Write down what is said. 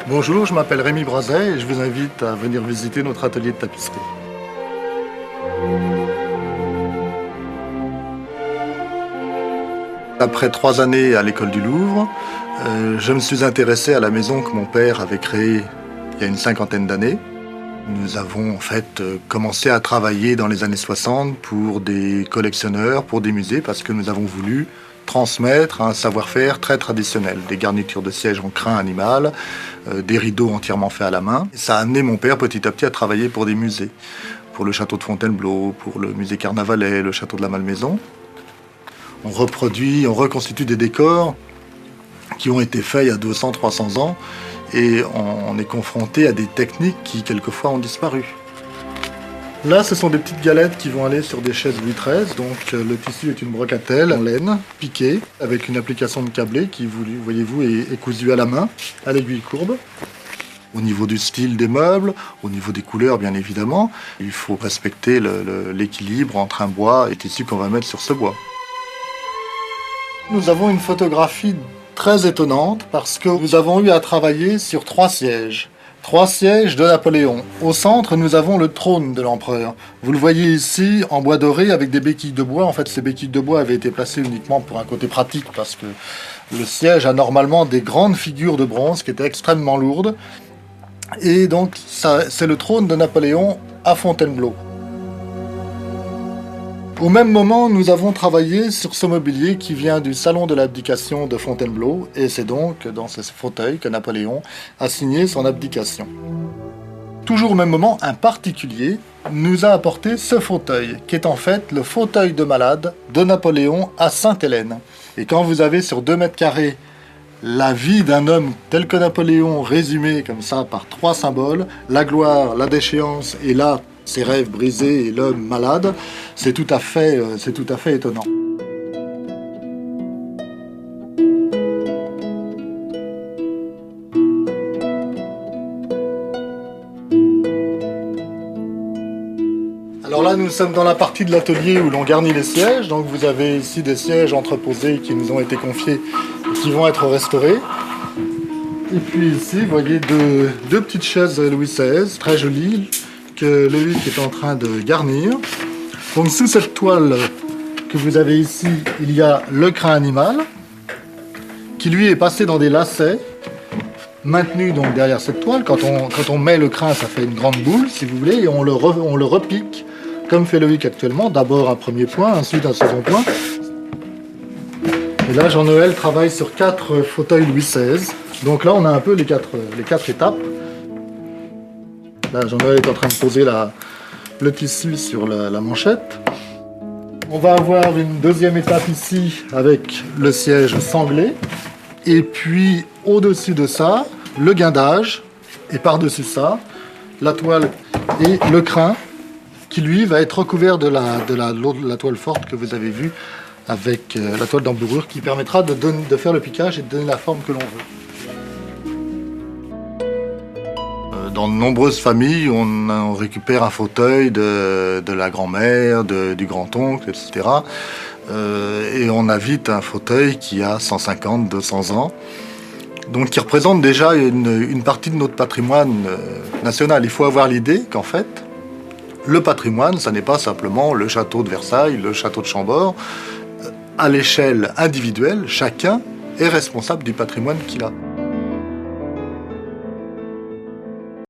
Bonjour, je m'appelle Rémi Brazet et je vous invite à venir visiter notre atelier de tapisserie. Après 3 années à l'école du Louvre, je me suis intéressé à la maison que mon père avait créée il y a une cinquantaine d'années. Nous avons en fait commencé à travailler dans les années 60 pour des collectionneurs, pour des musées, parce que nous avons voulu transmettre un savoir-faire très traditionnel. Des garnitures de sièges en crin animal, des rideaux entièrement faits à la main. Ça a amené mon père petit à petit à travailler pour des musées. Pour le château de Fontainebleau, pour le musée Carnavalet, le château de la Malmaison. On reproduit, on reconstitue des décors qui ont été faits il y a 200-300 ans et on est confronté à des techniques qui quelquefois ont disparu. Là, ce sont des petites galettes qui vont aller sur des chaises Louis XIII. Donc le tissu est une brocatelle en laine, piquée, avec une application de câblé qui, voyez-vous, est cousue à la main, à l'aiguille courbe. Au niveau du style des meubles, au niveau des couleurs bien évidemment, il faut respecter l'équilibre entre un bois et le tissu qu'on va mettre sur ce bois. Nous avons une photographie très étonnante parce que nous avons eu à travailler sur 3 sièges. 3 sièges de Napoléon. Au centre, nous avons le trône de l'empereur. Vous le voyez ici en bois doré avec des béquilles de bois. En fait, ces béquilles de bois avaient été placées uniquement pour un côté pratique parce que le siège a normalement des grandes figures de bronze qui étaient extrêmement lourdes. Et donc, c'est le trône de Napoléon à Fontainebleau. Au même moment, nous avons travaillé sur ce mobilier qui vient du salon de l'abdication de Fontainebleau, et c'est donc dans ce fauteuil que Napoléon a signé son abdication. Toujours au même moment, un particulier nous a apporté ce fauteuil, qui est en fait le fauteuil de malade de Napoléon à Sainte-Hélène. Et quand vous avez sur 2 mètres carrés la vie d'un homme tel que Napoléon, résumé comme ça par 3 symboles, la gloire, la déchéance et là, ses rêves brisés et l'homme malade, c'est tout à fait étonnant. Alors là, nous sommes dans la partie de l'atelier où l'on garnit les sièges. Donc vous avez ici des sièges entreposés qui nous ont été confiés et qui vont être restaurés. Et puis ici, vous voyez deux petites chaises Louis XVI, très jolies, que Loïc est en train de garnir. Donc sous cette toile que vous avez ici, il y a le crin animal, qui lui est passé dans des lacets, maintenu donc derrière cette toile. Quand on met le crin, ça fait une grande boule, si vous voulez, et on le repique, comme fait Loïc actuellement. D'abord un premier point, ensuite un second point. Et là, Jean-Noël travaille sur 4 fauteuils Louis XVI. Donc là, on a un peu les quatre étapes. Là, Jean-Noël est en train de poser le tissu sur la manchette. On va avoir une deuxième étape ici avec le siège sanglé. Et puis, au-dessus de ça, le guindage. Et par-dessus ça, la toile et le crin, qui lui va être recouvert de la toile forte que vous avez vue avec la toile d'embourrure qui permettra de faire le piquage et de donner la forme que l'on veut. Dans de nombreuses familles, on récupère un fauteuil de la grand-mère, du grand-oncle, etc. Et on a vite un fauteuil qui a 150, 200 ans. Donc qui représente déjà une partie de notre patrimoine national. Il faut avoir l'idée qu'en fait, le patrimoine, ça n'est pas simplement le château de Versailles, le château de Chambord. À l'échelle individuelle, chacun est responsable du patrimoine qu'il a.